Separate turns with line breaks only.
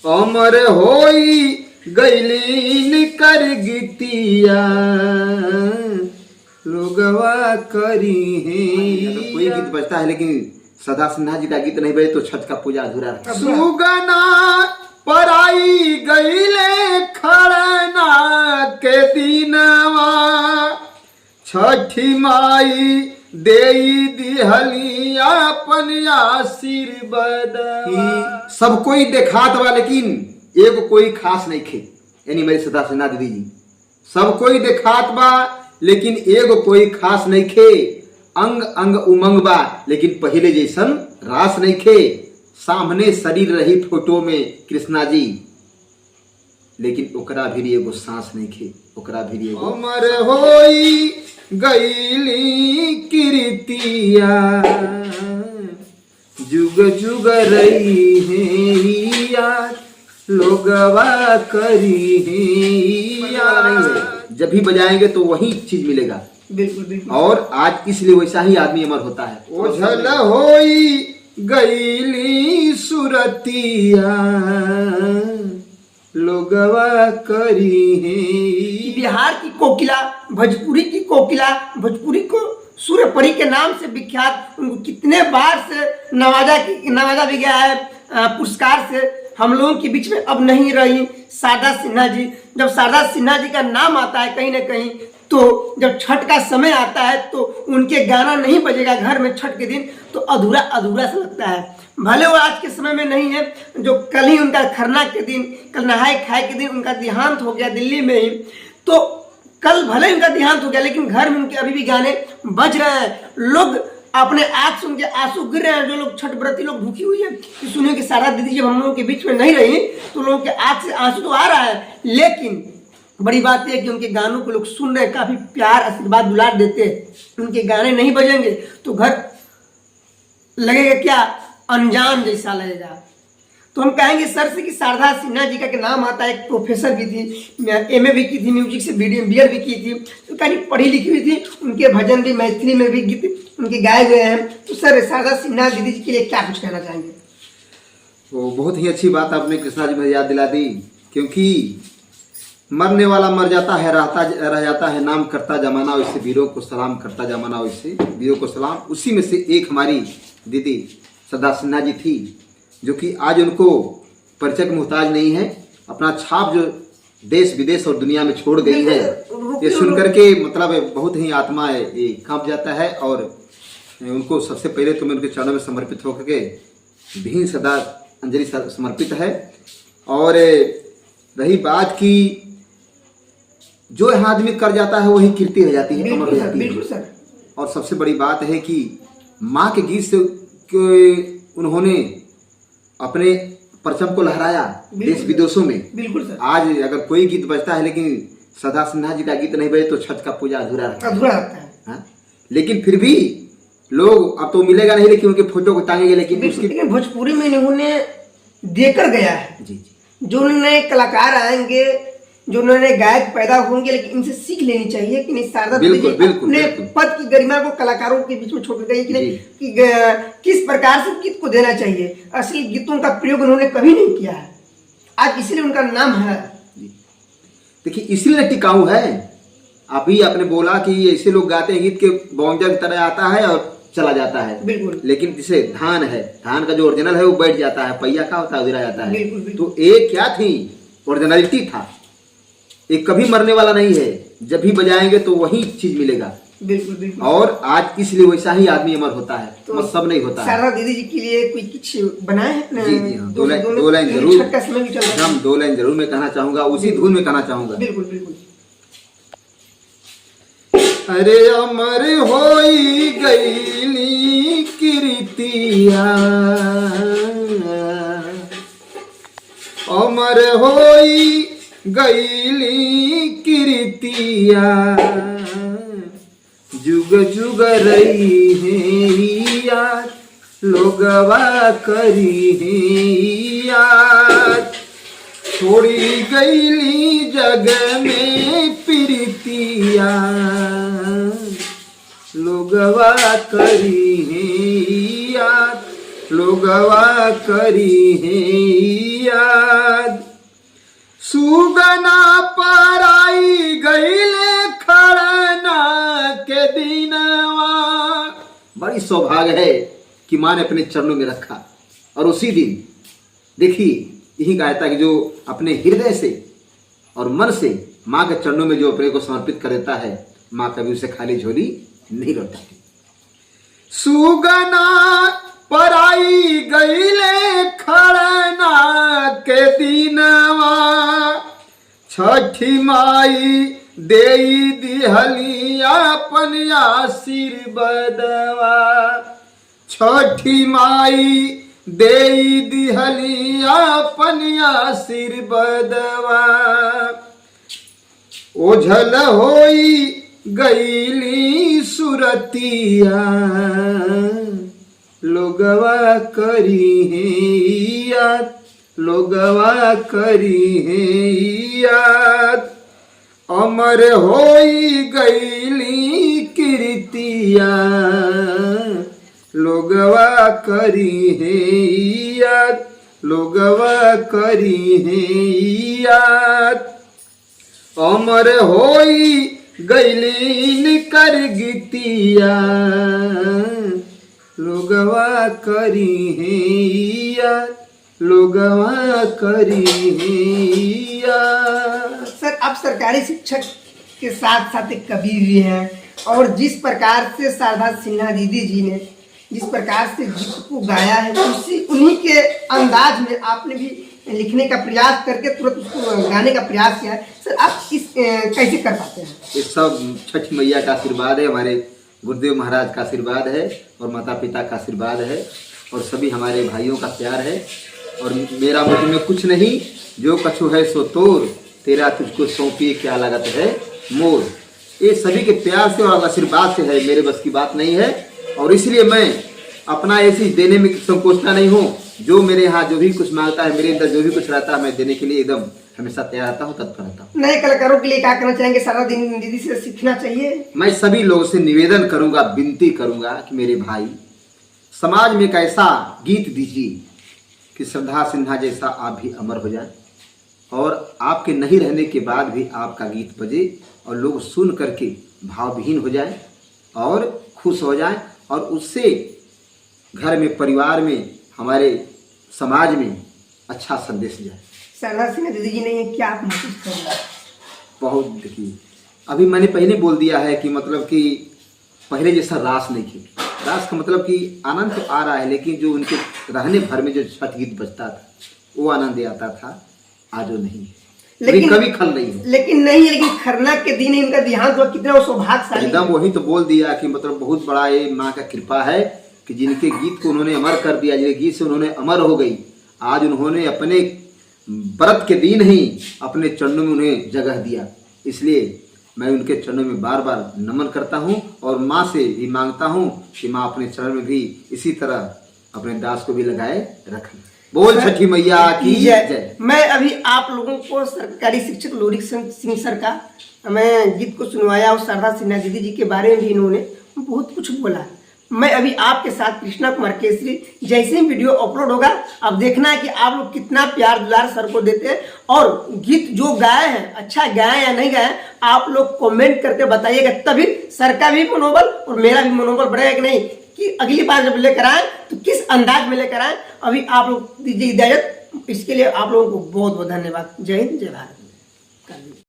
अमर होई गईलीन कर गीतिया लोगवा करी है। कोई गीत बजता है लेकिन सदा सिन्हा जी का गीत नहीं बजे तो छठ का पूजा अधूरा है। सुगना पराई गईले खड़ना के दिनवा छठी माई देई दिहली अपन आशीर्वाद। सब कोई देखात बा लेकिन एगो कोई खास नहीं खे, यानी मेरी सदा सिन्हा दीदी जी सब कोई देखात बा लेकिन एगो कोई खास नहीं खे। अंग अंग उमंग बा लेकिन पहले जैसन रास नहीं खे। सामने शरीर रही फोटो में कृष्णा जी लेकिन ओकरा भी एगो सांस नहीं खे, ओकरा भी एगो अमर होई गईली कीर्तिया जुग जुग रही है यार लोगवा करी है यार। जब भी बजाएंगे तो वही चीज मिलेगा।
बिल्कुल बिल्कुल।
और आज इसलिए वैसा ही आदमी अमर होता है। ओझल होई गईली सुरतिया लोगवा करी है।
बिहार की कोकिला, भोजपुरी की कोकिला, भोजपुरी को सूर्यपरी के नाम से विख्यात, उनको कितने बार से नवाजा भी गया है पुरस्कार से। हम लोगों के बीच में अब नहीं रही शारदा सिन्हा जी। जब शारदा सिन्हा जी का नाम आता है कहीं ना कहीं तो जब छठ का समय आता है तो उनके गाना नहीं बजेगा घर में छठ के दिन तो अधूरा अधूरा सा लगता है। भले वो आज के समय में नहीं है, जो कल ही उनका खरना के दिन, कल नहाए खाए के दिन उनका देहांत हो गया दिल्ली में ही, तो कल भले ही उनका देहांत हो गया लेकिन घर में उनके अभी भी गाने बज रहे हैं। लोग अपने आंख से उनके आंसू गिर रहे हैं। जो लोग छठ व्रती लोग भूखी हुई है कि सुनिए कि शारदा दीदी जब हम लोगों के बीच में नहीं रही तो लोगों के आंख से आंसू तो आ रहा है, लेकिन बड़ी बात यह है कि उनके गानों को लोग सुन रहे हैं, काफी प्यार आशीर्वाद दुलार देते हैं। उनके गाने नहीं बजेंगे तो घर लगेगा क्या, अनजान जैसा लगेगा। तो हम कहेंगे सर से कि शारदा सिन्हा जी का नाम आता है। एक प्रोफेसर भी थी, एमए भी की थी, म्यूजिक से बीएड भी की थी, तो काफी पढ़ी लिखी हुई थी। उनके भजन भी मैथिली में भी गीत उनके गाए गए हैं। तो सर शारदा सिन्हा दीदी जी के लिए क्या कुछ कहना चाहेंगे?
तो बहुत ही अच्छी बात आपने कृष्णा जी में याद दिला दी, क्योंकि मरने वाला मर जाता है, रह जाता है नाम करता जमाना वैसे वीरों को सलाम करता जमाना वैसे वीरों को सलाम। उसी में से एक हमारी दीदी सदा सिन्हा जी थी जो कि आज उनको परिचय के मुहताज नहीं है। अपना छाप जो देश विदेश और दुनिया में छोड़ गई है, ये सुन करके मतलब बहुत ही आत्मा ये कांप जाता है। और उनको सबसे पहले तो मैं उनके चरणों में समर्पित होकर के भी सदा अंजलि समर्पित है। और रही बात की जो आदमी कर जाता है वही कीर्ति रह जाती है, अमर हो जाती है। और सबसे बड़ी बात है कि माँ के गीत से उन्होंने अपने परचम को लहराया देश विदेशों में।
बिल्कुल सर।
आज अगर कोई गीत बजता है लेकिन सदा सिन्हा जी का गीत नहीं बजे तो छठ का पूजा अधूरा रहता
है।
लेकिन फिर भी लोग, अब तो मिलेगा नहीं लेकिन उनके फोटो को टांगेंगे। लेकिन
भोजपुरी में इन्होंने देकर गया है।
जी जी।
जो नए कलाकार आएंगे, जो नए गायक पैदा होंगे, लेकिन इनसे सीख लेनी चाहिए कि नहीं शारदा दीदी अपने पद की गरिमा को कलाकारों के बीच में छोड़ गई कि किस प्रकार से गीत को देना चाहिए। असली गीतों का प्रयोग उन्होंने कभी नहीं किया है, आज इसीलिए उनका नाम है।
देखिए इसीलिए टिकाऊ है। अभी आपने बोला कि ऐसे लोग गाते हैं गीत के बौंजा की तरह आता है और चला जाता है।
बिल्कुल।
लेकिन जैसे धान है, धान का जो ओरिजिनल है वो बैठ जाता है, पहिया का होता है गिरा जाता है।
बिल्कुल।
तो एक क्या थी, ओरिजिनलिटी था। एक कभी मरने वाला नहीं है, जब भी बजाएंगे तो वही चीज मिलेगा।
बिल्कुल बिल्कुल।
और आज इसलिए वैसा ही आदमी अमर होता है, तो सब नहीं होता है।
शारदा दीदी जी के लिए कोई कुछ बनाए हैं?
जी जी हाँ, दो लाइन जरूर,
छठ का समय भी चल रहा है।
हम 2 लाइन जरूर मैं कहना चाहूंगा, उसी धुन में कहना चाहूंगा।
बिल्कुल बिल्कुल।
अरे अमर होई गईली कीर्तिया, अमर होई गईली कीर्तिया जुग जुग रही है यार लोगवा करी है यार। छोड़ी गईली जग में प्रीतिया लोगवा करी है यार लोगवा करी है याद। सुगना पराई गईले खड़ना के दिनवा। बड़ी सौभाग्य है कि माँ ने अपने चरणों में रखा। और उसी दिन देखिए यही कहता कि जो अपने हृदय से और मन से माँ के चरणों में जो अपने को समर्पित कर देता है, माँ कभी उसे खाली झोली नहीं लौटाती। सुगना पराई गईले खड़ना के दिनवा। छठी माई देई दिहली अपन आशीर्वादवा। छठी माई देई दिहली अपन आशीर्वादवा। ओझल होई गईली सुरतिया। लोगवा करी है याद। लोगवा करी है याद। अमर होई गईली कीर्तिया। लोगवा करी है याद। लोगवा करी है याद। अमर होई गईली कर गीतिया। लोगवा करी है याद। लोगवा करी है याद।
सर आप सरकारी शिक्षक के साथ साथ एक कवि भी हैं, और जिस प्रकार से शारदा सिन्हा दीदी जी ने जिस प्रकार से गीत को गाया है, उन्हीं के अंदाज में आपने भी लिखने का प्रयास करके तुरंत उसको गाने का प्रयास किया है। सर आप कैसे कर पाते हैं?
ये सब छठ मैया का आशीर्वाद है, हमारे गुरुदेव महाराज का आशीर्वाद है, और माता पिता का आशीर्वाद है, और सभी हमारे भाइयों का प्यार है। और मेरा मुझ में कुछ नहीं, जो कछु है सो तोर, तेरा तुझको सौंपी क्या लागत है मोर। ये सभी के प्यार से और आशीर्वाद से है, मेरे बस की बात नहीं है। और इसलिए मैं अपना ऐसी देने में संकोचता नहीं हूँ। जो मेरे यहाँ जो भी कुछ मांगता है, मेरे अंदर जो भी कुछ रहता है, मैं देने के लिए एकदम हमेशा तैयार रहता हूँ, तत्पर रहता हूँ।
नए कलाकारों के लिए क्या कहना चाहेंगे? सारा दिन दीदी से सीखना चाहिए।
मैं सभी लोगों से निवेदन करूंगा, विनती करूंगा कि मेरे भाई समाज में एक ऐसा गीत दीजिए कि श्रद्धा सिन्हा जैसा आप भी अमर हो जाए, और आपके नहीं रहने के बाद भी आपका गीत बजे और लोग सुन करके भावहीन हो जाए और खुश हो जाए, और उससे घर में, परिवार में, हमारे समाज में अच्छा संदेश जाए।
शारदा सिन्हा दीदी जी ने क्या आप महसूस कर रहे हैं?
बहुत देखिए, अभी मैंने पहले बोल दिया है कि मतलब कि पहले जैसा रास नहीं थी। रास का मतलब कि आनंद तो आ रहा है, लेकिन जो उनके रहने भर में जो छठ गीत बजता था वो आनंद आता था, आज वो नहीं है। लेकिन कभी खल नहीं है।
लेकिन खरना के दिन इनका देहांत हुआ, कितना वो सौभाग्यशाली।
एकदम वही तो बोल दिया कि मतलब बहुत बड़ा ये माँ का कृपा है कि जिनके गीत को उन्होंने अमर कर दिया, जिनके गीत से उन्होंने अमर हो गई। आज उन्होंने अपने व्रत के दिन ही अपने चरणों में उन्हें जगह दिया। इसलिए मैं उनके चरणों में बार बार नमन करता हूँ, और माँ से भी मांगता हूँ कि माँ अपने चरण में भी इसी तरह अपने दास को भी लगाए रखें। बोल छठी मैया की जय।
मैं अभी आप लोगों को सरकारी शिक्षक लोरिक सिंह सर का मैं गीत को सुनवाया, और शारदा सिन्हा दीदी जी के बारे में भी इन्होंने बहुत कुछ बोला। मैं अभी आपके साथ कृष्णा कुमार केसरी, जैसे ही वीडियो अपलोड होगा अब देखना है कि आप लोग कितना प्यार दुलार सर को देते हैं, और गीत जो गाए हैं अच्छा गाए या नहीं गाए आप लोग कमेंट करके बताइएगा, तभी सर का भी मनोबल और मेरा भी मनोबल बढ़ेगा कि नहीं, कि अगली बार जब लेकर आए तो किस अंदाज में लेकर आए। अभी आप लोग दीजिए इजाजत, इसके लिए आप लोगों को बहुत बहुत धन्यवाद। जय हिंद, जय भारत।